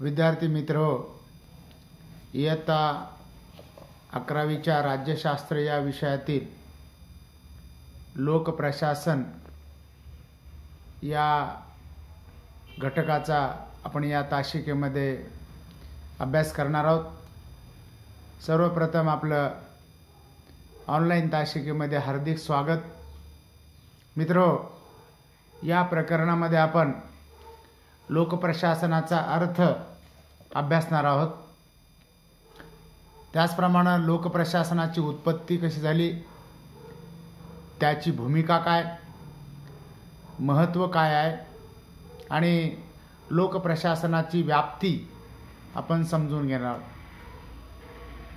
विद्यार्थी मित्र, इयत्ता 11वीच्या राज्यशास्त्र या विषयातील लोकप्रशासन या घटकाचा आपण या तासिकेमध्ये अभ्यास करणार आहोत। सर्वप्रथम आपलं ऑनलाईन तासिकेमध्ये हार्दिक स्वागत। मित्रो, या प्रकरणामध्ये आपण लोकप्रशासनाचा अर्थ अभ्यासणार आहोत। त्याचप्रमाणे लोकप्रशासनाची उत्पत्ती कशी झाली, त्याची भूमिका काय, महत्त्व काय आहे आणि लोकप्रशासनाची व्याप्ती आपण समजून घेणार आहोत।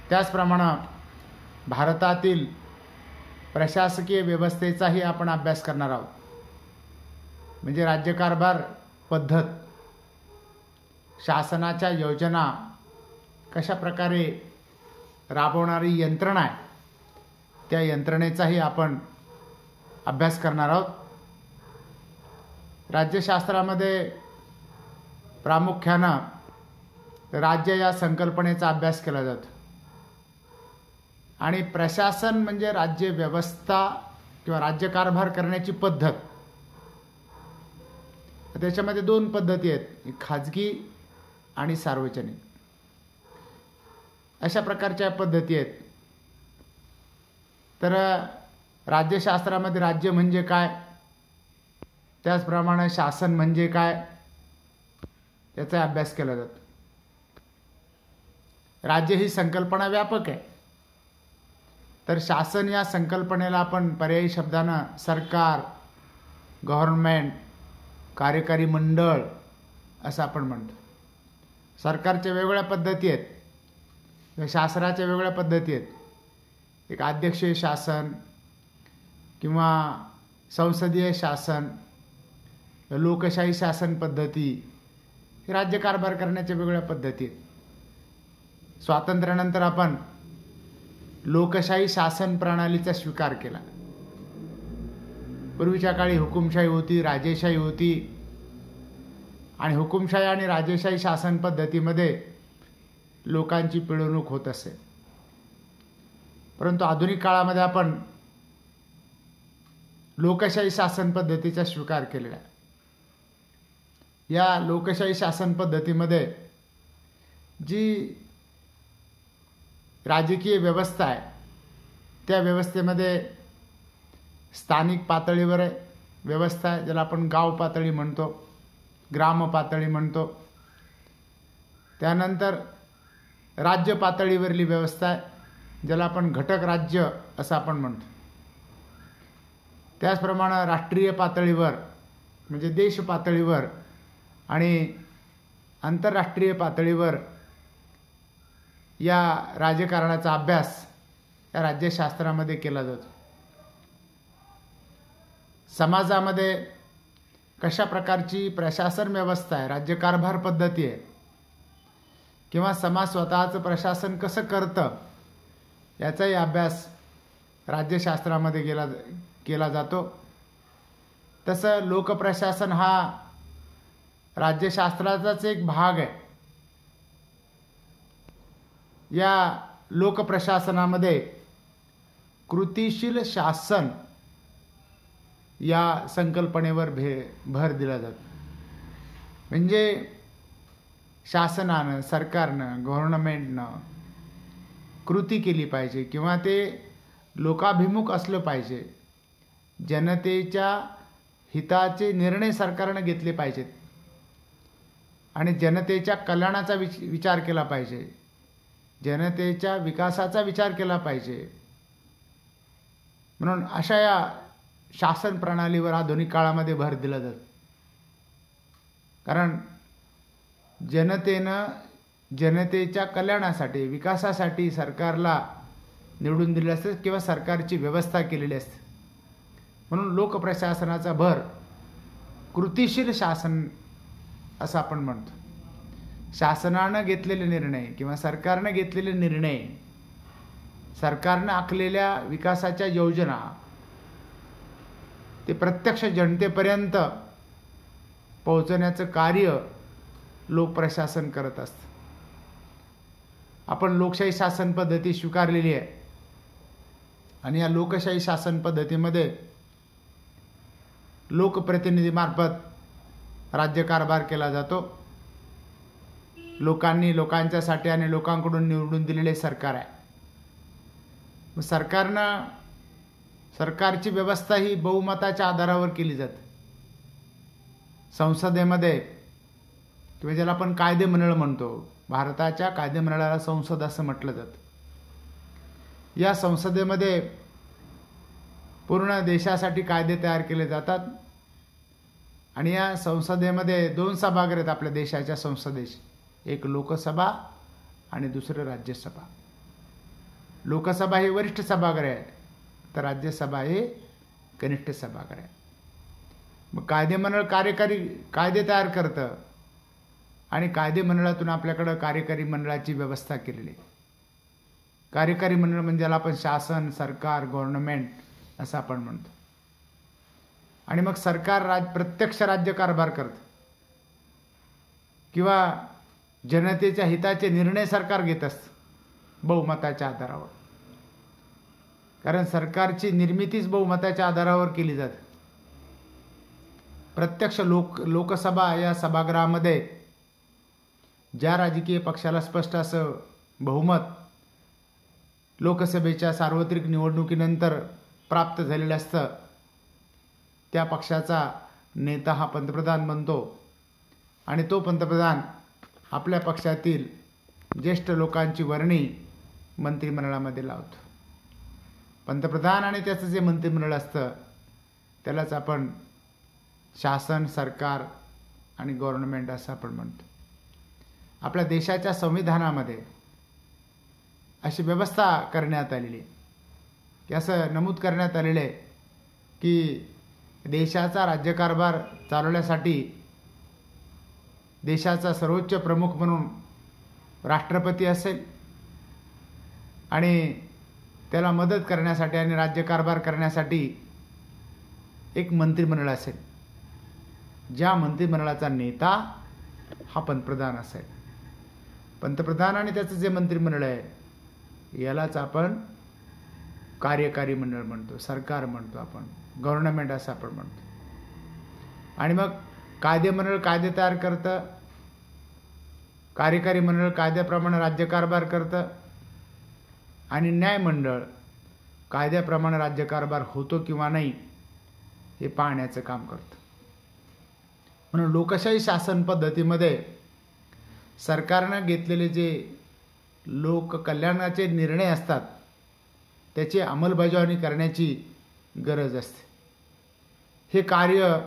त्याचप्रमाणे भारतातील प्रशासकीय व्यवस्थेचाही आपण अभ्यास करणार आहोत। म्हणजे राज्यकारभार पद्धत, शासनाच्या योजना कशा प्रकारे राबवणारी यंत्रणा आहे, त्या यंत्रणेचाही आपण अभ्यास करणार आहोत। राज्यशास्त्रामध्ये प्रामुख्यानं राज्य या संकल्पनेचा अभ्यास केला जातो आणि प्रशासन म्हणजे राज्य व्यवस्था किंवा राज्यकारभार करण्याची पद्धत। त्याच्यामध्ये दोन पद्धती आहेत, खाजगी आणि सार्वजनिक, अशा प्रकारच्या पद्धती आहेत। तर राज्यशास्त्रामध्ये राज्य म्हणजे काय, त्याचप्रमाणे शासन म्हणजे काय, याचा अभ्यास केला जातो। राज्य ही संकल्पना व्यापक आहे, तर शासन या संकल्पनेला आपण पर्यायी शब्दानं सरकार, गव्हर्नमेंट, कार्यकारी मंडळ असं आपण म्हणतो। सरकारच्या वेगवेगळ्या पद्धती आहेत, शासनाच्या वेगवेगळ्या पद्धती आहेत। एक अध्यक्षीय शासन किंवा संसदीय शासन, लोकशाही शासन पद्धती, हे राज्यकारभार करण्याच्या वेगवेगळ्या पद्धती आहेत। स्वातंत्र्यानंतर आपण लोकशाही शासन प्रणालीचा स्वीकार केला। पूर्वीच्या काळी हुकुमशाही होती, राजेशाही होती आणि हुकुमशाही आणि राजेशाही शासन पद्धतीमध्ये लोकांची पिळवणूक होत असे। परंतु आधुनिक काळामध्ये आपण लोकशाही शासन पद्धतीचा स्वीकार केलेला आहे। या लोकशाही शासन पद्धतीमध्ये जी राजकीय व्यवस्था आहे, त्या व्यवस्थेमध्ये स्थानिक पातळीवर व्यवस्था आहे, ज्याला आपण गाव पातळी म्हणतो, ग्राम पातळी म्हणतो। त्यानंतर राज्य पातळीवरली व्यवस्था आहे, ज्याला आपण घटक राज्य असं आपण म्हणतो। त्याचप्रमाणे राष्ट्रीय पातळीवर म्हणजे देश पातळीवर आणि आंतरराष्ट्रीय पातळीवर या राजकारणाचा अभ्यास या राज्यशास्त्रामध्ये केला जातो। समाजामध्ये कशा प्रकारची प्रशासन व्यवस्था आहे, राज्यकारभार पद्धती आहे, किंवा समाज स्वतःचं प्रशासन कसं करतं, याचाही अभ्यास राज्यशास्त्रामध्ये केला जातो। तसं लोकप्रशासन हा राज्यशास्त्राचाच एक भाग आहे। या लोकप्रशासनामध्ये कृतिशील शासन या संकल्पनेवर भर दिला जातो। म्हणजे शासनानं, सरकारनं, गव्हर्नमेंटनं कृती केली पाहिजे किंवा ते लोकाभिमुख असलं पाहिजे। जनतेच्या हिताचे निर्णय सरकारनं घेतले पाहिजेत आणि जनतेच्या कल्याणाचा विचार केला पाहिजे, जनतेच्या विकासाचा विचार केला पाहिजे। म्हणून अशा या शासन प्रणालीवर आधुनिक काळामध्ये भर दिला जातो। कारण जनतेनं जनतेच्या कल्याणासाठी, विकासासाठी सरकारला निवडून दिले असते किंवा सरकारची व्यवस्था केलेली असते। म्हणून लोकप्रशासनाचा भर कृतिशील शासन असं आपण म्हणतो। शासनानं घेतलेले निर्णय किंवा सरकारनं घेतलेले निर्णय, सरकारनं आखलेल्या विकासाच्या योजना ते प्रत्यक्ष जनतेपर्यंत पोहोचवण्याचं कार्य लोकप्रशासन करत असतं. आपण लोकशाही शासन पद्धती स्वीकारलेली आहे आणि या लोकशाही शासन पद्धतीमध्ये लोकप्रतिनिधीमार्फत राज्यकारभार केला जातो. लोकांनी लोकांच्यासाठी आणि लोकांकडून निवडून दिलेले सरकार आहे. सरकारची व्यवस्था ही बहुमताच्या आधारावर केली जाते. संसदेमध्ये किंवा ज्याला आपण कायदेमंडळ म्हणतो, भारताच्या कायदेमंडळाला संसद असं म्हटलं जातं. या संसदेमध्ये पूर्ण देशासाठी कायदे तयार केले जातात आणि या संसदेमध्ये 2 सभागृह आहेत आपल्या देशाच्या संसदेचे, एक लोकसभा आणि दुसरं राज्यसभा. लोकसभा ही वरिष्ठ सभागृह आहे तर राज्यसभा हे कनिष्ठ सभागृह आहे. मग कायदेमंडळ कायदे तयार करतं आणि कायदेमंडळातून आपल्याकडं कार्यकारी मंडळाची व्यवस्था केलेली आहे. कार्यकारी मंडळ म्हणजे ज्याला आपण शासन, सरकार, गव्हर्नमेंट असं आपण म्हणतो. आणि मग सरकार प्रत्यक्ष राज्यकारभार करतं किंवा जनतेच्या हिताचे निर्णय सरकार घेत असतं बहुमताच्या आधारावर. कारण सरकारची निर्मितीच बहुमताच्या आधारावर केली जाते. प्रत्यक्ष लोकसभा या सभागृहामध्ये ज्या राजकीय पक्षाला स्पष्ट असं बहुमत लोकसभेच्या सार्वत्रिक निवडणुकीनंतर प्राप्त झालेलं असतं, त्या पक्षाचा नेता हा पंतप्रधान बनतो आणि तो पंतप्रधान आपल्या पक्षातील ज्येष्ठ लोकांची वर्णी मंत्रिमंडळामध्ये लावतो. पंतप्रधान आणि त्याचं जे मंत्रिमंडळ असतं त्यालाच आपण शासन, सरकार आणि गव्हर्नमेंट असं आपण म्हणतो. आपल्या देशाच्या संविधानामध्ये अशी व्यवस्था करण्यात आलेली आहे की असं नमूद करण्यात आलेलं आहे की देशाचा राज्यकारभार चालवण्यासाठी देशाचा सर्वोच्च प्रमुख म्हणून राष्ट्रपती असेल आणि त्याला मदत करण्यासाठी आणि राज्यकारभार करण्यासाठी एक मंत्रिमंडळ असेल, ज्या मंत्रिमंडळाचा नेता हा पंतप्रधान असेल. पंतप्रधान आणि त्याचं जे मंत्रिमंडळ आहे यालाच आपण कार्यकारी मंडळ म्हणतो, सरकार म्हणतो, आपण गव्हर्नमेंट असं आपण म्हणतो. आणि मग कायदेमंडळ कायदे तयार करतं, कार्यकारी मंडळ कायद्याप्रमाणे राज्यकारभार करतं आणि न्यायमंडळ कायद्याप्रमाणे राज्यकारभार होतो किंवा नाही हे पाहण्याचं काम करतं. म्हणून लोकशाही शासन पद्धतीमध्ये सरकारनं घेतलेले जे लोककल्याणाचे निर्णय असतात त्याची अंमलबजावणी करण्याची गरज असते. हे कार्य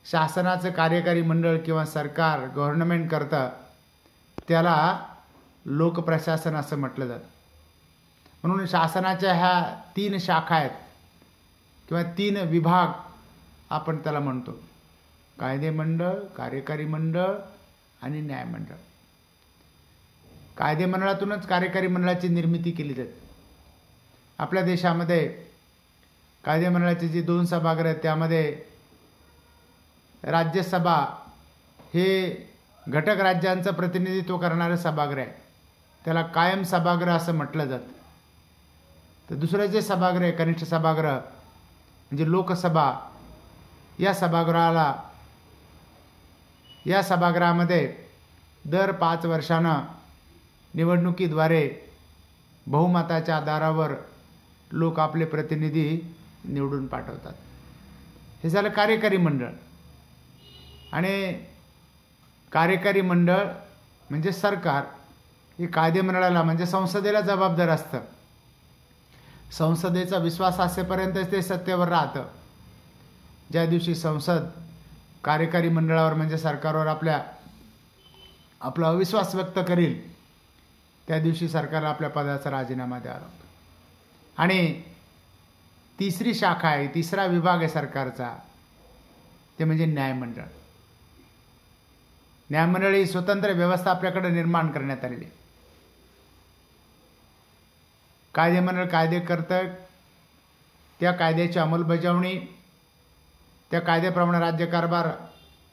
शासनाचं कार्यकारी मंडळ किंवा सरकार, गव्हर्नमेंट करतं, त्याला लोकप्रशासन असं म्हटलं जातं. म्हणून शासनाच्या ह्या 3 शाखा आहेत किंवा 3 विभाग आपण त्याला म्हणतो, कायदेमंडळ, कार्यकारी मंडळ आणि न्यायमंडळ. कायदेमंडळातूनच कार्यकारी मंडळाची निर्मिती केली जाते. आपल्या देशामध्ये कायदेमंडळाचे जे 2 सभागृह आहेत त्यामध्ये राज्यसभा हे घटक राज्यांचं प्रतिनिधित्व करणारं सभागृह आहे, त्याला कायम सभागृह असं म्हटलं जातं. तर दुसरं जे सभागृह आहे कनिष्ठ सभागृह म्हणजे लोकसभा, या सभागृहामध्ये दर 5 वर्षांना निवडणुकीद्वारे बहुमताच्या आधारावर लोक आपले प्रतिनिधी निवडून पाठवतात. हे झालं कार्यकारी मंडळ. आणि कार्यकारी मंडळ म्हणजे सरकार हे कायदेमंडळाला म्हणजे संसदेला जबाबदार असतं. संसदेचा विश्वास असेपर्यंतच ते सत्तेवर राहतं. ज्या दिवशी संसद कार्यकारी मंडळावर म्हणजे सरकारवर आपला अविश्वास व्यक्त करील त्या दिवशी सरकारला आपल्या पदाचा राजीनामा द्यावा लागतो. आणि तिसरी शाखा आहे, तिसरा विभाग आहे सरकारचा, ते म्हणजे न्यायमंडळ. न्यायमंडळ ही स्वतंत्र व्यवस्था आपल्याकडे निर्माण करण्यात आलेली आहे. कायदेमंडळ कायदे करतं, त्या कायद्याची अंमलबजावणी, त्या कायद्याप्रमाणे राज्यकारभार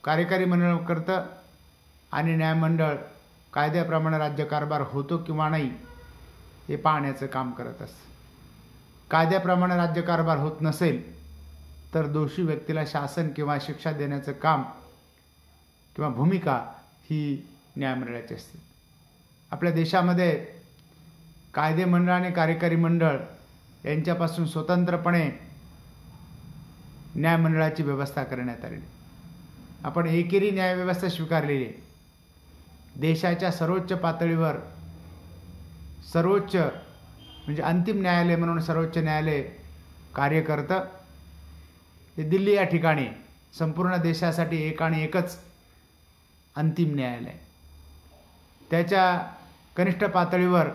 कार्यकारी मंडळ करतं आणि न्यायमंडळ कायद्याप्रमाणे राज्यकारभार होतो किंवा नाही हे पाहण्याचं काम करत असतं. कायद्याप्रमाणे राज्यकारभार होत नसेल तर दोषी व्यक्तीला शासन किंवा शिक्षा देण्याचं काम किंवा भूमिका ही न्यायमंडळाची असते. आपल्या देशामध्ये कायदे मंडळ आणि कार्यकारी मंडळ यांच्यापासून स्वतंत्रपणे न्यायमंडळाची व्यवस्था करण्यात आलेली. आपण एकेरी न्यायव्यवस्था स्वीकारलेली आहे. देशाच्या सर्वोच्च पातळीवर सर्वोच्च म्हणजे अंतिम न्यायालय म्हणून सर्वोच्च न्यायालय कार्य करतं. हे दिल्ली या ठिकाणी संपूर्ण देशासाठी एक आणि एकच अंतिम न्यायालय. त्याच्या कनिष्ठ पातळीवर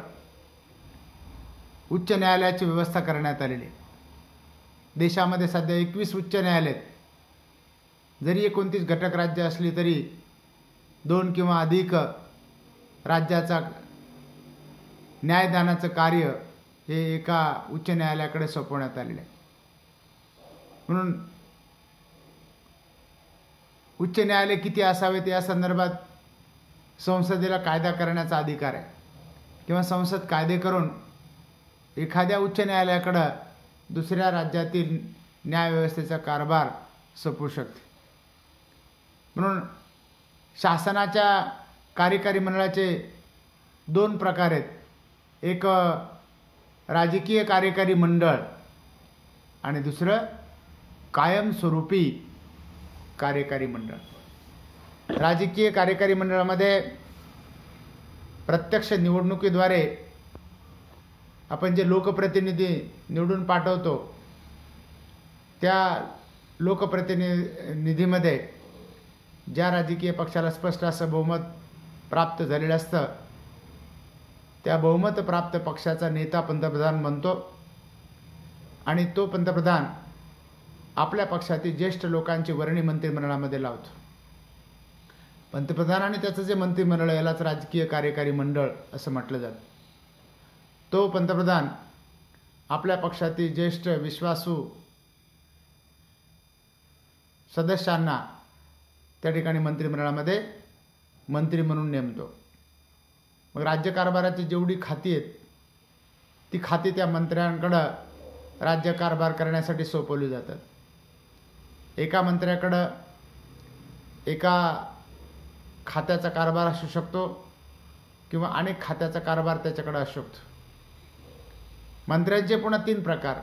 उच्च न्यायालयाची व्यवस्था करण्यात आलेली आहे. देशामध्ये सध्या 21 उच्च न्यायालय आहेत. जरी 29 घटक राज्य असली तरी 2 किंवा अधिक राज्याचा न्यायदानाचं कार्य हे एका उच्च न्यायालयाकडे सोपवण्यात आलेलं आहे. म्हणून उच्च न्यायालय किती असावेत या संदर्भात संसदेला कायदा करण्याचा अधिकार आहे किंवा संसद कायदे करून एखाद्या उच्च न्यायालयाकडं दुसऱ्या राज्यातील न्यायव्यवस्थेचा कारभार सोपवू शकते. म्हणून शासनाच्या कार्यकारी मंडळाचे 2 प्रकार आहेत. एक राजकीय कार्यकारी मंडळ आणि दुसरं कायमस्वरूपी कार्यकारी मंडळ. राजकीय कार्यकारी मंडळामध्ये प्रत्यक्ष निवडणुकीद्वारे आपण जे लोकप्रतिनिधी निवडून पाठवतो त्या लोकप्रतिनिधीमध्ये ज्या राजकीय पक्षाला स्पष्ट असं बहुमत प्राप्त झालेलं असतं त्या बहुमत प्राप्त पक्षाचा नेता पंतप्रधान बनतो आणि तो पंतप्रधान आपल्या पक्षातील ज्येष्ठ लोकांची वर्णी मंत्रिमंडळामध्ये लावतो. पंतप्रधान आणि त्याचं जे मंत्रिमंडळ यालाच राजकीय कार्यकारी मंडळ असं म्हटलं जातं. तो पंतप्रधान आपल्या पक्षातील ज्येष्ठ विश्वासू सदस्यांना त्या ठिकाणी मंत्रिमंडळामध्ये मंत्री म्हणून नेमतो. मग राज्यकारभाराची जेवढी खाती आहेत ती खाती त्या मंत्र्यांकडं राज्यकारभार करण्यासाठी सोपवली जातात. एका मंत्र्याकडं एका खात्याचा कारभार असू शकतो किंवा अनेक खात्याचा कारभार त्याच्याकडे असू शकतो. मंत्र्यांचे पुन्हा 3 प्रकार: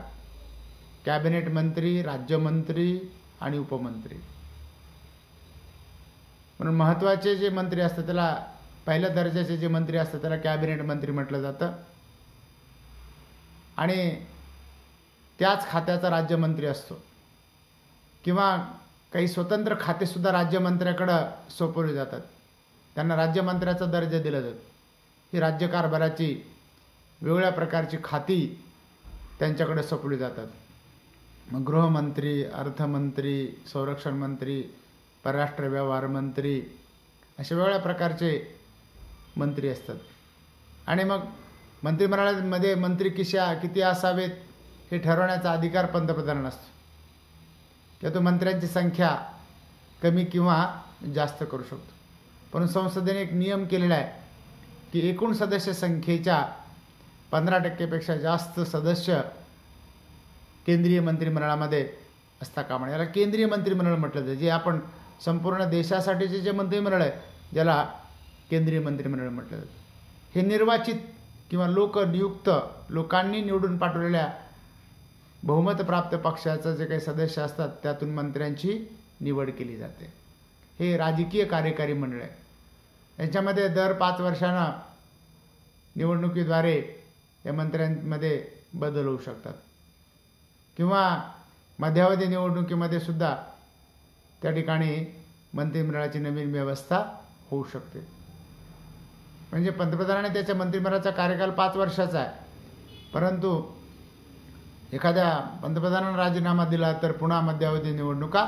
कॅबिनेट मंत्री, राज्यमंत्री आणि उपमंत्री. म्हणून महत्त्वाचे जे मंत्री असतात त्याला, पहिल्या दर्जाचे जे मंत्री असतात त्याला कॅबिनेट मंत्री म्हटलं जातं आणि त्याच खात्याचा राज्यमंत्री असतो किंवा काही स्वतंत्र खातेसुद्धा राज्यमंत्र्याकडं सोपवले जातात. त्यांना राज्यमंत्र्याचा दर्जा दिला जातो. ही राज्यकारभाराची वेगळ्या प्रकारची खाती त्यांच्याकडे सोपवली जातात. मग गृहमंत्री, अर्थमंत्री, संरक्षण मंत्री, परराष्ट्र व्यवहार मंत्री अशा वेगळ्या प्रकारचे मंत्री असतात. आणि मग मंत्रिमंडळामध्ये मंत्री किती असावेत हे ठरवण्याचा अधिकार पंतप्रधानांना असतो किंवा तो मंत्र्यांची संख्या कमी किंवा जास्त करू शकतो. पण संसदेने एक नियम केलेला आहे की एकूण सदस्य संख्येच्या 15% जास्त सदस्य केंद्रीय मंत्रिमंडळामध्ये असता कामा नये. याला केंद्रीय मंत्रिमंडळ म्हटलं जातं. जे आपण संपूर्ण देशासाठीचे जे मंत्रिमंडळ आहे ज्याला केंद्रीय मंत्रिमंडळ म्हटलं जातं. हे निर्वाचित किंवा लोकनियुक्त लोकांनी निवडून पाठवलेल्या बहुमत प्राप्त पक्षाचे जे काही सदस्य असतात त्यातून मंत्र्यांची निवड केली जाते. हे राजकीय कार्यकारी मंडळ आहे. याच्यामध्ये दर 5 वर्षांना निवडणुकीद्वारे या मंत्र्यांमध्ये बदल होऊ शकतात किंवा मध्यावधी निवडणुकीमध्ये सुद्धा त्या ठिकाणी मंत्रिमंडळाची नवीन व्यवस्था होऊ शकते. म्हणजे पंतप्रधानाने त्याच्या मंत्रिमंडळाचा कार्यकाल 5 वर्षाचा आहे, परंतु एखाद्या पंतप्रधानाने राजीनामा दिला तर पुन्हा मध्यावधी निवडणुका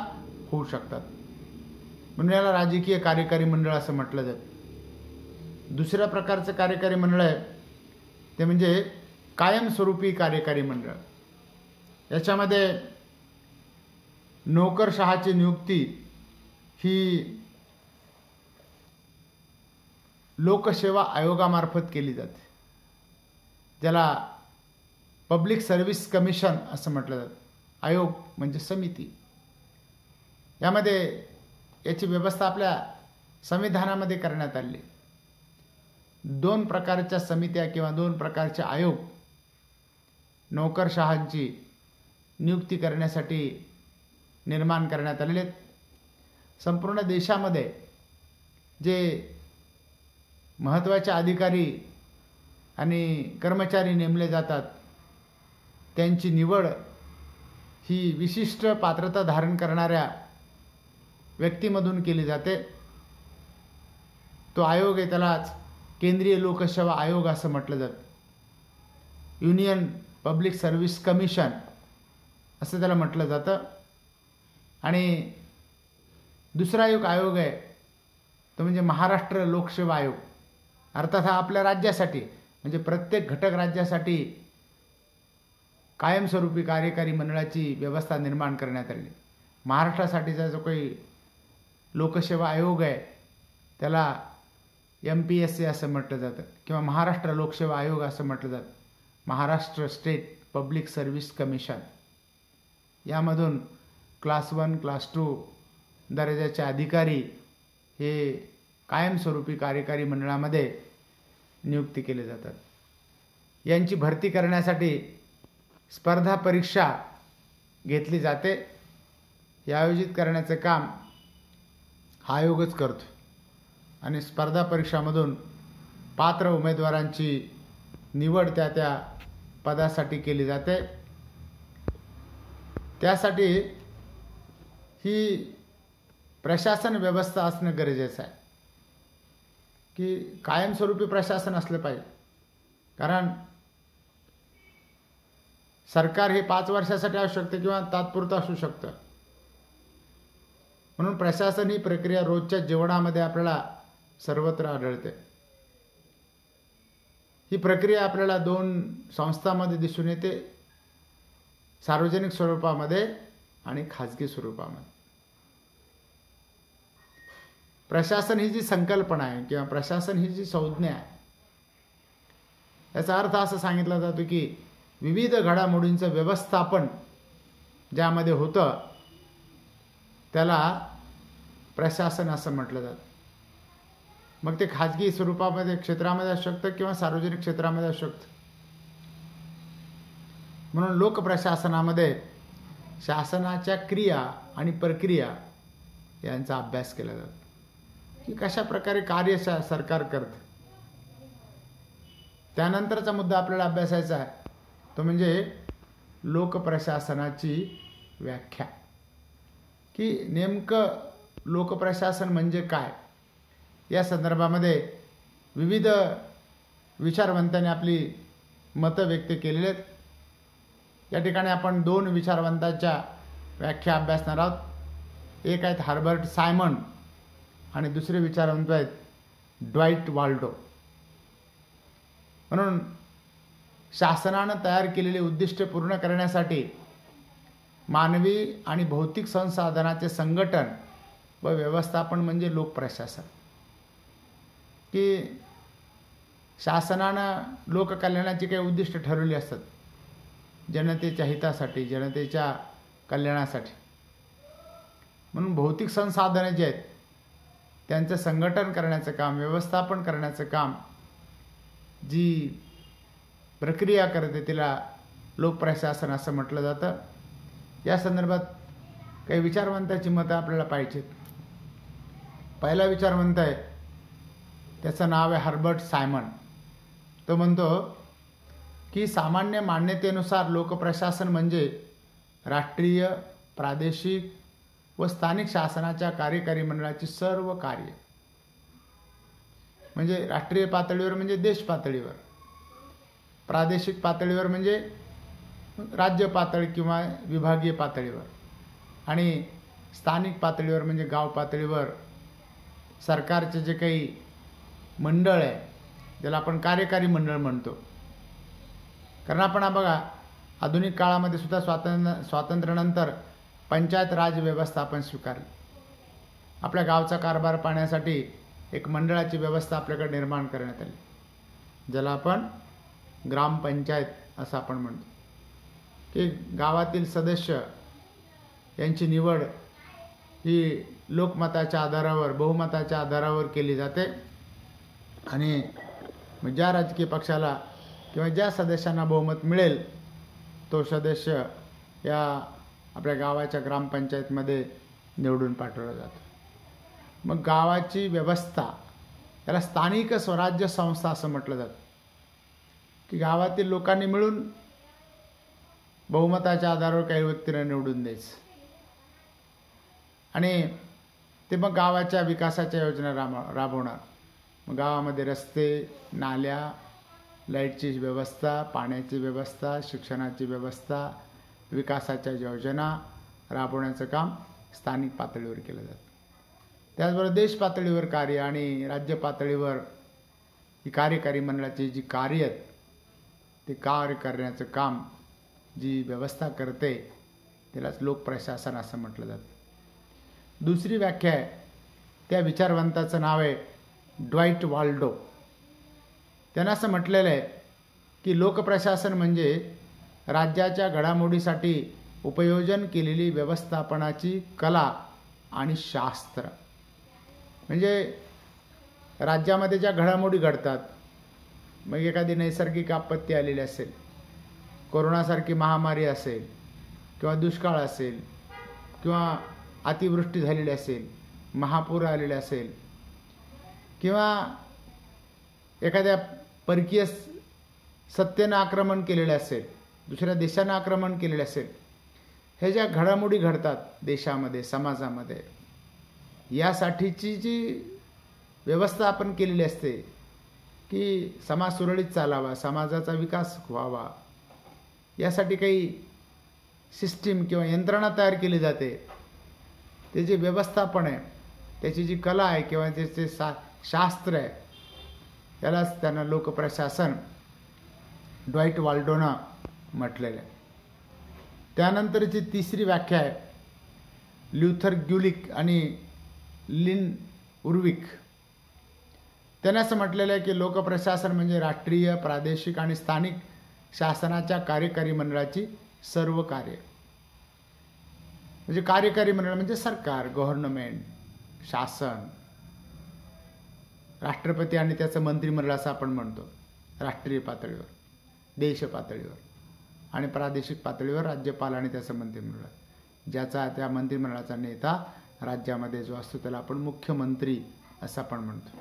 होऊ शकतात. म्हणून याला राजकीय कार्यकारी मंडळ असं म्हटलं जातं. दुसऱ्या प्रकारचं कार्यकारी मंडळ आहे ते म्हणजे कायमस्वरूपी कार्यकारी मंडळ. याच्यामध्ये नोकरशहाची नियुक्ती ही लोकसेवा आयोगामार्फत केली जाते, ज्याला पब्लिक सर्व्हिस कमिशन असं म्हटलं जातं. आयोग म्हणजे समिती. यामध्ये याची व्यवस्था आपल्या संविधानामध्ये करण्यात आली. 2 प्रकारच्या समित्या किंवा 2 प्रकारचे आयोग नोकरशहांची नियुक्ती करण्यासाठी निर्माण करण्यात आलेले आहेत. संपूर्ण देशामध्ये जे महत्त्वाचे अधिकारी आणि कर्मचारी नेमले जातात त्यांची निवड ही विशिष्ट पात्रता धारण करणाऱ्या व्यक्तीमधून केली जाते. तो आयोग आहे त्यालाच केंद्रीय लोकसेवा आयोग असं म्हटलं जातं. युनियन पब्लिक सर्व्हिस कमिशन असं त्याला म्हटलं जातं. आणि दुसरा एक आयोग आहे तो म्हणजे महाराष्ट्र लोकसेवा आयोग. अर्थात हा आपल्या राज्यासाठी म्हणजे प्रत्येक घटक राज्यासाठी कायमस्वरूपी कार्यकारी मंडळाची व्यवस्था निर्माण करण्यात आली. महाराष्ट्रासाठीचा जो काही लोकसेवा आयोग आहे त्याला MPSC असं म्हटलं जातं किंवा महाराष्ट्र लोकसेवा आयोग असं म्हटलं जातं. Maharashtra state public service commission. यामधून क्लास 1 क्लास 2 दर्जाचे अधिकारी हे कायमस्वरूपी कार्यकारी मंडळामध्ये नियुक्ती केले जातात. यांची भरती करण्यासाठी स्पर्धा परीक्षा घेतली जाते. हे आयोजित करण्याचं काम हा आयोगच करतो आणि स्पर्धा परीक्षामधून पात्र उमेदवारांची निवड त्या पदासाठी केली जाते. त्यासाठी ही प्रशासन व्यवस्था असणं गरजेचं आहे की कायमस्वरूपी प्रशासन असलं पाहिजे. कारण सरकार हे 5 वर्षासाठी असू शकते किंवा तात्पुरतं असू शकतं. म्हणून प्रशासन ही प्रक्रिया रोजच्या जीवनामध्ये आपल्याला सर्वत्र आढळते. ही प्रक्रिया आपल्याला 2 संस्थांमध्ये दिसून येते, सार्वजनिक स्वरूपामध्ये आणि खाजगी स्वरूपामध्ये. प्रशासन ही जी संकल्पना आहे किंवा प्रशासन ही जी संज्ञा आहे याचा अर्थ असं सांगितला जातो की विविध घडामोडींचं व्यवस्थापन ज्यामध्ये होतं त्याला प्रशासन असं म्हटलं जातं. मग ते खाजगी स्वरूपामध्ये क्षेत्रामध्ये असू शकतं किंवा सार्वजनिक क्षेत्रामध्ये असू शकतं. म्हणून लोकप्रशासनामध्ये शासनाच्या क्रिया आणि प्रक्रिया यांचा अभ्यास केला जातो की कशा प्रकारे कार्य सरकार करतं. त्यानंतरचा मुद्दा आपल्याला अभ्यासायचा आहे तो म्हणजे लोकप्रशासनाची व्याख्या, की नेमकं लोकप्रशासन म्हणजे काय. या संदर्भामध्ये विविध विचारवंतांनी आपली मतं व्यक्त केलेली आहेत. या ठिकाणी आपण 2 विचारवंतांच्या व्याख्या अभ्यासणार आहोत. एक आहेत हर्बर्ट सायमन आणि दुसरे विचारवंत आहेत ड्वाइट वाल्डो. म्हणून शासनानं तयार केलेली उद्दिष्टे पूर्ण करण्यासाठी मानवी आणि भौतिक संसाधनाचे संघटन व व्यवस्थापन म्हणजे लोकप्रशासन. की शासनानं लोककल्याणाची काही उद्दिष्ट ठरवली असतात जनतेच्या हितासाठी, जनतेच्या कल्याणासाठी. म्हणून भौतिक संसाधने जे आहेत त्यांचं संघटन करण्याचं काम, व्यवस्थापन करण्याचं काम जी प्रक्रिया करते तिला लोकप्रशासन असं म्हटलं जातं. या संदर्भात काही विचारवंताची मतं आपल्याला पाहिजेत. पहिला विचारवंत आहे त्याचं नाव आहे हर्बर्ट सायमन. तो म्हणतो की सामान्य मान्यतेनुसार लोकप्रशासन म्हणजे राष्ट्रीय, प्रादेशिक व स्थानिक शासनाच्या कार्यकारी मंडळाची सर्व कार्य. म्हणजे राष्ट्रीय पातळीवर म्हणजे देश पातळीवर, प्रादेशिक पातळीवर म्हणजे राज्य पातळी किंवा विभागीय पातळीवर, आणि स्थानिक पातळीवर म्हणजे गाव पातळीवर सरकारचे जे काही मंडळ आहे ज्याला आपण कार्यकारी मंडळ म्हणतो. कारण आपण बघा आधुनिक काळामध्ये सुद्धा स्वातंत्र्यानंतर पंचायत राज व्यवस्था आपण स्वीकारली. आपल्या गावचा कारभार पाहण्यासाठी एक मंडळाची व्यवस्था आपल्याकडे निर्माण करण्यात आली, ज्याला आपण ग्रामपंचायत असं आपण म्हणतो, की गावातील सदस्य यांची निवड ही लोकमताच्या आधारावर, बहुमताच्या आधारावर केली जाते आणि ज्या राजकीय पक्षाला किंवा ज्या सदस्यांना बहुमत मिळेल तो सदस्य या आपल्या गावाच्या ग्रामपंचायतमध्ये निवडून पाठवला जातो. मग गावाची व्यवस्था त्याला स्थानिक स्वराज्य संस्था असं म्हटलं जातं, की गावातील लोकांनी मिळून बहुमताच्या आधारावर काही व्यक्तींना निवडून द्यायचं आणि ते मग गावाच्या विकासाच्या योजना राबवणार. मग गावामध्ये रस्ते, नाल्या, लाईटची व्यवस्था, पाण्याची व्यवस्था, शिक्षणाची व्यवस्था, विकासाच्या योजना राबवण्याचं काम स्थानिक पातळीवर केलं जातं. त्याचबरोबर देश पातळीवर कार्य आणि राज्य पातळीवर ही कार्यकारी मंडळाची जी कार्य आहेत ते कार्य करण्याचं काम जी व्यवस्था करते त्यालाच लोकप्रशासन असं म्हटलं जातं. दुसरी व्याख्या आहे त्या विचारवंताचं नाव आहे ड्वाइट वाल्डो. त्यांना असं म्हटलेलं आहे की लोकप्रशासन म्हणजे राज्याच्या घडामोडीसाठी उपयोजन केलेली व्यवस्थापनाची कला आणि शास्त्र. म्हणजे राज्यामध्ये ज्या घडामोडी घडतात, मग एखादी नैसर्गिक आपत्ती आलेली असेल, कोरोनासारखी महामारी असेल किंवा दुष्काळ असेल किंवा अतिवृष्टी झालेली असेल, महापूर आलेले असेल किंवा एखाद्या परकीय सत्तेनं आक्रमण केलेलं असेल, दुसऱ्या देशानं आक्रमण केलेलं असेल, हे ज्या घडामोडी घडतात देशामध्ये, समाजामध्ये, यासाठीची जी व्यवस्था आपण केलेली असते की समाज सुरळीत चालावा, समाजाचा विकास व्हावा, यासाठी काही सिस्टीम किंवा यंत्रणा तयार केली जाते. त्याचे व्यवस्थापन आहे, त्याची जी कला आहे किंवा त्याचे शास्त्र आहे, यालाच त्यांना लोकप्रशासन ड्वाइट वाल्डोनं म्हटलेलं आहे. त्यानंतरची तिसरी व्याख्या आहे ल्युथर ग्युलिक आणि लिन उर्विक. त्यांना असं म्हटलेलं आहे की लोकप्रशासन म्हणजे राष्ट्रीय, प्रादेशिक आणि स्थानिक शासनाच्या कार्यकारी मंडळाची सर्व कार्य. म्हणजे कार्यकारी मंडळ म्हणजे सरकार, गव्हर्नमेंट, शासन, राष्ट्रपती आणि त्याचं मंत्रिमंडळ असं आपण म्हणतो राष्ट्रीय पातळीवर, देश पातळीवर, आणि प्रादेशिक पातळीवर राज्यपाल आणि त्याचं मंत्रिमंडळ, ज्याचा त्या मंत्रिमंडळाचा नेता राज्यामध्ये जो असतो त्याला आपण मुख्यमंत्री असं आपण म्हणतो.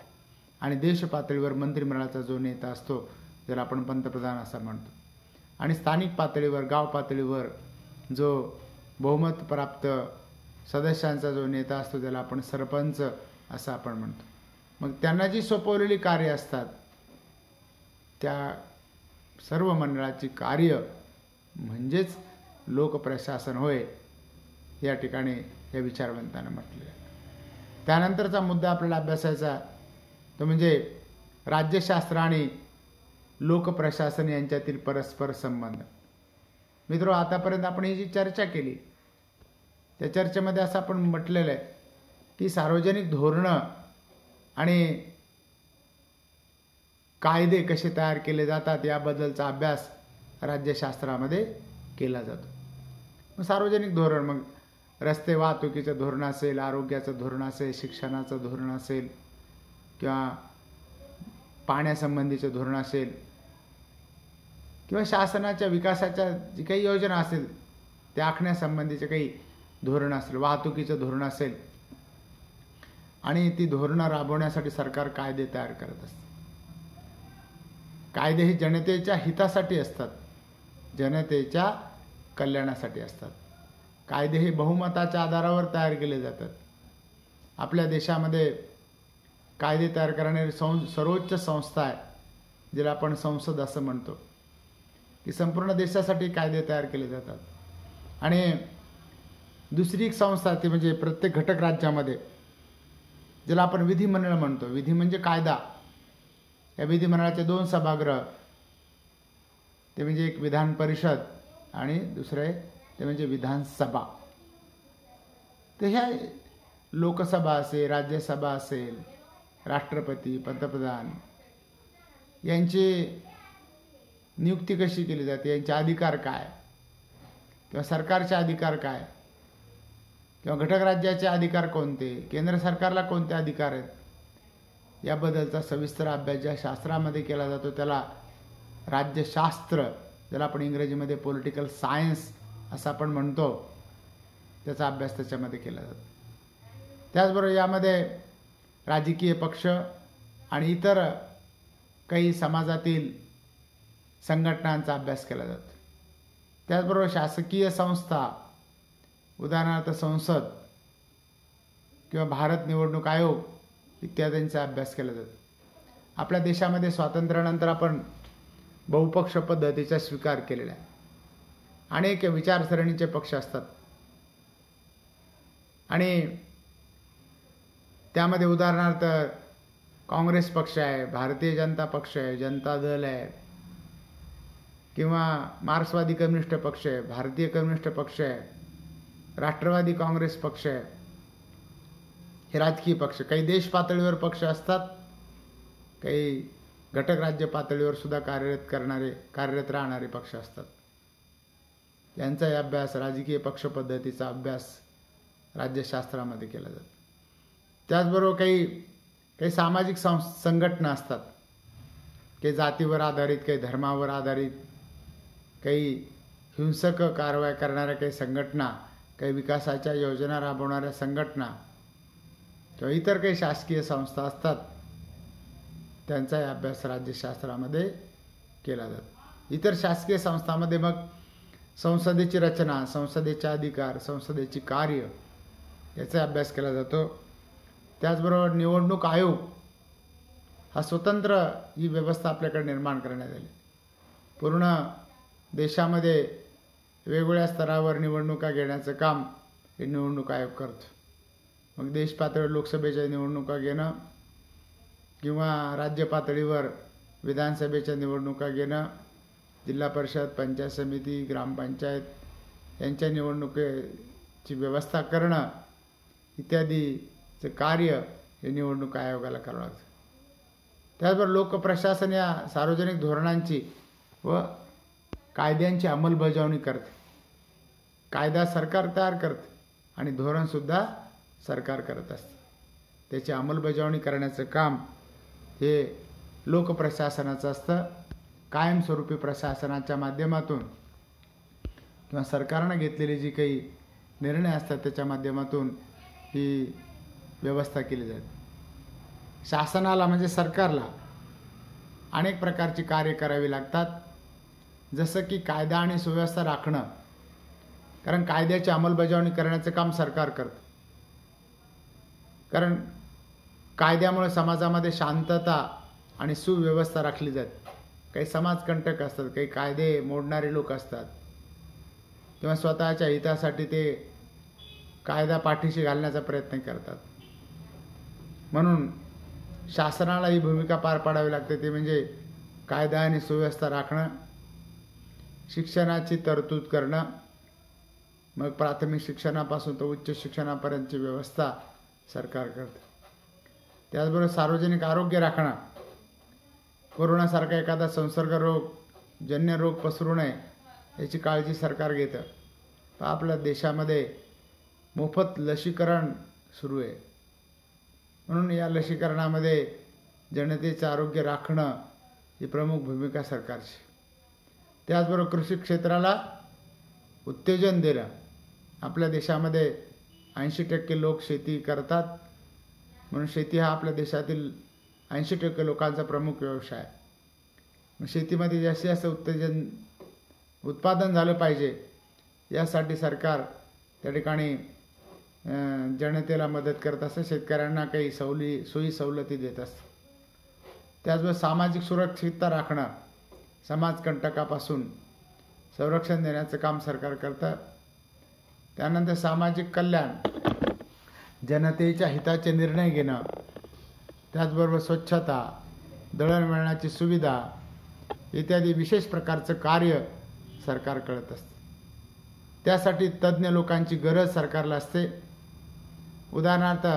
आणि देश पातळीवर मंत्रिमंडळाचा जो नेता असतो त्याला आपण पंतप्रधान असं म्हणतो. आणि स्थानिक पातळीवर, गाव पातळीवर जो बहुमत प्राप्त सदस्यांचा जो नेता असतो त्याला आपण सरपंच असं आपण म्हणतो. मग त्यांना जी सोपवलेली कार्य असतात त्या सर्व मंडळाची कार्य म्हणजेच लोकप्रशासन होय, या ठिकाणी या विचारवंतानं म्हटले. त्यानंतरचा मुद्दा आपल्याला अभ्यासायचा तो म्हणजे राज्यशास्त्र आणि लोकप्रशासन यांच्यातील परस्पर संबंध. मित्रो, आतापर्यंत आपण ही जी चर्चा केली त्या चर्चेमध्ये असं आपण म्हटलेलं आहे की सार्वजनिक धोरणं आणि कायदे कसे तयार केले जातात याबद्दलचा अभ्यास राज्यशास्त्रामध्ये केला जातो. सार्वजनिक धोरण मग रस्ते वाहतुकीचं धोरण असेल, आरोग्याचं धोरण असेल, शिक्षणाचं धोरण असेल किंवा पाण्यासंबंधीचं धोरण असेल किंवा शासनाच्या विकासाच्या जी काही योजना असेल त्या आखण्यासंबंधीचे काही धोरण असेल, वाहतुकीचं धोरण असेल, आणि ती धोरणं राबवण्यासाठी सरकार कायदे तयार करत असते. कायदे हे जनतेच्या हितासाठी असतात, जनतेच्या कल्याणासाठी असतात. कायदे हे बहुमताच्या आधारावर तयार केले जातात. आपल्या देशामध्ये कायदे तयार करणारी सर्वोच्च संस्था आहे जिला आपण संसद असं म्हणतो, की संपूर्ण देशासाठी कायदे तयार केले जातात. आणि दुसरी एक संस्था ती म्हणजे प्रत्येक घटक राज्यामध्ये ज्याला आपण विधिमंडळ म्हणतो. विधी म्हणजे कायदा. या विधिमंडळाचे दोन सभागृह, ते म्हणजे एक विधान परिषद आणि दुसरे ते म्हणजे विधानसभा. तर ह्या लोकसभा असेल, राज्यसभा असेल, राष्ट्रपती, पंतप्रधान यांची नियुक्ती कशी केली जाते, यांचे अधिकार काय किंवा सरकारचे अधिकार काय किंवा घटक राज्याचे अधिकार कोणते, केंद्र सरकारला कोणते अधिकार आहेत, याबद्दलचा सविस्तर अभ्यास ज्या शास्त्रामध्ये केला जातो त्याला राज्यशास्त्र, ज्याला आपण इंग्रजीमध्ये पॉलिटिकल सायन्स असं आपण म्हणतो, त्याचा अभ्यास त्याच्यामध्ये केला जातो. त्याचबरोबर यामध्ये राजकीय पक्ष आणि इतर काही समाजातील संघटनांचा अभ्यास केला जातो. त्याचबरोबर शासकीय संस्था, उदाहरणार्थ संसद किंवा भारत निवडणूक आयोग इत्यादींचा अभ्यास केला जातो. आपल्या देशामध्ये स्वातंत्र्यानंतर आपण बहुपक्ष पद्धतीचा स्वीकार केलेला आहे. अनेक विचारसरणीचे पक्ष असतात आणि त्यामध्ये उदाहरणार्थ काँग्रेस पक्ष आहे, भारतीय जनता पक्ष आहे, जनता दल आहे किंवा मार्क्सवादी कम्युनिस्ट पक्ष आहे, भारतीय कम्युनिस्ट पक्ष आहे, राष्ट्रवादी काँग्रेस पक्ष आहे. हे राजकीय पक्ष. काही देश पातळीवर पक्ष असतात, काही घटक राज्य पातळीवर सुद्धा कार्यरत राहणारे पक्ष असतात. यांचाही अभ्यास, राजकीय पक्ष पद्धतीचा अभ्यास राज्यशास्त्रामध्ये केला जातो. त्याचबरोबर काही सामाजिक संघटना असतात, काही जातीवर आधारित, काही धर्मावर आधारित, काही हिंसक कारवाया करणाऱ्या काही संघटना, काही विकासाच्या योजना राबवणाऱ्या संघटना किंवा इतर काही शासकीय संस्था असतात, त्यांचाही अभ्यास राज्यशास्त्रामध्ये केला जातो. इतर शासकीय संस्थांमध्ये मग संसदेची रचना, संसदेचे अधिकार, संसदेची कार्य याचा अभ्यास केला जातो. त्याचबरोबर निवडणूक आयोग हा स्वतंत्र ही व्यवस्था आपल्याकडे निर्माण करण्यात आली. पूर्ण देशामध्ये वेगवेगळ्या स्तरावर निवडणुका घेण्याचं काम हे निवडणूक आयोग करतो. मग देश पातळीवर लोकसभेच्या निवडणुका घेणं किंवा राज्य पातळीवर विधानसभेच्या निवडणुका घेणं, जिल्हा परिषद, पंचायत समिती, ग्रामपंचायत यांच्या निवडणुकीची व्यवस्था करणं इत्यादीचं कार्य हे निवडणूक आयोगाला करावं लागतं. त्याचबरोबर लोकप्रशासन या सार्वजनिक धोरणांची व कायद्यांची अंमलबजावणी करते. कायदा सरकार तयार करते आणि धोरणसुद्धा सरकार करत असते. त्याची अंमलबजावणी करण्याचं काम हे लोकप्रशासनाचं असतं. कायमस्वरूपी प्रशासनाच्या माध्यमातून किंवा सरकारनं घेतलेली जी काही निर्णय असतात त्याच्या माध्यमातून ही व्यवस्था केली जाते. शासनाला म्हणजे सरकारला अनेक प्रकारची कार्य करावी लागतात, जसं की कायदा आणि सुव्यवस्था राखणं, कारण कायद्याची अंमलबजावणी करण्याचं काम सरकार करतं. कारण कायद्यामुळे समाजामध्ये शांतता आणि सुव्यवस्था राखली जाते. काही समाजकंटक असतात, काही कायदे मोडणारे लोक असतात किंवा स्वतःच्या हितासाठी ते कायदा पाठीशी घालण्याचा प्रयत्न करतात. म्हणून शासनाला ही भूमिका पार पाडावी लागते, ते म्हणजे कायदा आणि सुव्यवस्था राखणं, शिक्षणाची तरतूद करणं, मग प्राथमिक शिक्षणापासून तर उच्च शिक्षणापर्यंतची व्यवस्था सरकार करते. त्याचबरोबर सार्वजनिक आरोग्य राखणं, कोरोनासारखा एखादा जन्य रोग पसरू नये याची काळजी सरकार घेतं. आपल्या देशामध्ये मोफत लसीकरण सुरू आहे, म्हणून या लसीकरणामध्ये जनतेचं आरोग्य राखणं ही प्रमुख भूमिका सरकारची. त्याचबरोबर कृषी क्षेत्राला उत्तेजन देणं. आपल्या देशामध्ये 80% लोक शेती करतात, म्हणून शेती हा आपल्या देशातील 80% लोकांचा प्रमुख व्यवसाय आहे. मग शेतीमध्ये जास्तीत जास्त उत्पादन झालं पाहिजे यासाठी सरकार त्या ठिकाणी जनतेला मदत करत असतं, शेतकऱ्यांना काही सोयी सवलती देत असतं. त्याचबरोबर सामाजिक सुरक्षितता राखणं, समाजकंटकापासून संरक्षण देण्याचं काम सरकार करतं. त्यानंतर सामाजिक कल्याण, जनतेच्या हिताचे निर्णय घेणं, त्याचबरोबर स्वच्छता, दळणवळणाची सुविधा इत्यादी विशेष प्रकारचं कार्य सरकार करत असते. त्यासाठी तज्ज्ञ लोकांची गरज सरकारला असते. उदाहरणार्थ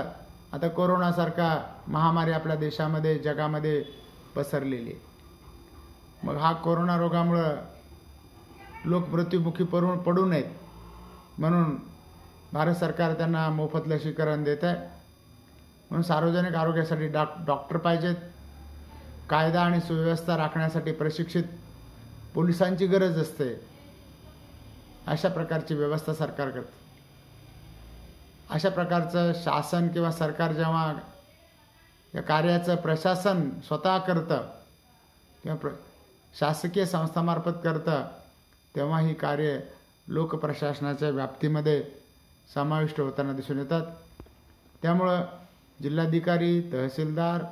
आता कोरोनासारखा महामारी आपल्या देशामध्ये जगामध्ये पसरलेली आहे. मग हा कोरोना रोगामुळं लोक मृत्युमुखी पडू नयेत म्हणून भारत सरकार त्यांना मोफत लसीकरण देत आहे. म्हणून सार्वजनिक आरोग्यासाठी डॉक्टर पाहिजेत. कायदा आणि सुव्यवस्था राखण्यासाठी प्रशिक्षित पोलिसांची गरज असते. अशा प्रकारची व्यवस्था सरकार करते. अशा प्रकारचं शासन किंवा सरकार जेव्हा या कार्याचं प्रशासन स्वतः करतं किंवा शासकीय संस्थामार्फत करतं, तेव्हा ही कार्य लोकप्रशासनाच्या व्याप्तीमध्ये समाविष्ट होताना दिसून येतात. त्यामुळं जिल्हाधिकारी, तहसीलदार,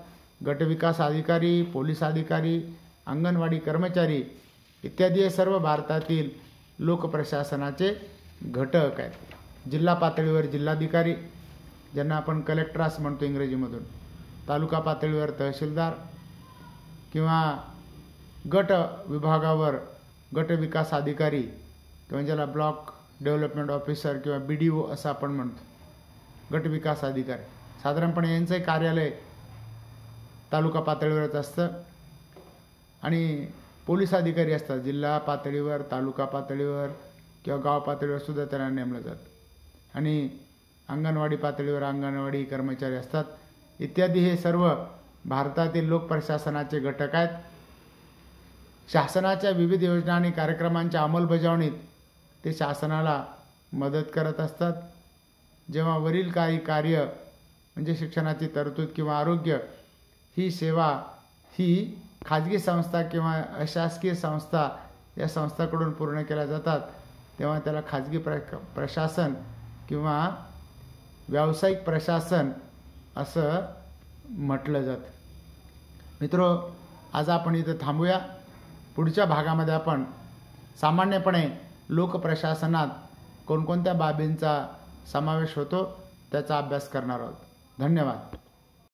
गटविकास अधिकारी, पोलीस अधिकारी, अंगणवाडी कर्मचारी इत्यादी हे सर्व भारतातील लोकप्रशासनाचे घटक आहेत. जिल्हा पातळीवर जिल्हाधिकारी, ज्यांना आपण कलेक्टर असं म्हणतो इंग्रजीमधून, तालुका पातळीवर तहसीलदार किंवा गट विभागावर गट विकास अधिकारी किंवा ज्याला ब्लॉक डेव्हलपमेंट ऑफिसर किंवा BDO असं आपण म्हणतो, गट विकास अधिकारी. साधारणपणे यांचंही कार्यालय तालुका पातळीवरच असतं. आणि पोलीस अधिकारी असतात जिल्हा पातळीवर, तालुका पातळीवर किंवा गाव पातळीवर सुद्धा त्यांना नेमलं जातं. आणि अंगणवाडी पातळीवर अंगणवाडी कर्मचारी असतात. इत्यादी हे सर्व भारतातील लोकप्रशासनाचे घटक आहेत. शासनाच्या विविध योजना आणि कार्यक्रमांच्या अंमलबजावणीत ते शासनाला मदत करत असतात. जेव्हा वरील काही कार्य म्हणजे शिक्षणाची तरतूद किंवा आरोग्य ही सेवा ही खाजगी संस्था किंवा अशासकीय संस्था या संस्थांकडून पूर्ण केल्या जातात, तेव्हा त्याला खाजगी प्रशासन किंवा व्यावसायिक प्रशासन असं म्हटलं जातं. मित्रो, आज आपण इथं थांबूया. पुढच्या भागामध्ये आपण सामान्यपणे लोकप्रशासनात कोणकोणत्या बाबींचा समावेश होतो त्याचा अभ्यास करणार आहोत. धन्यवाद.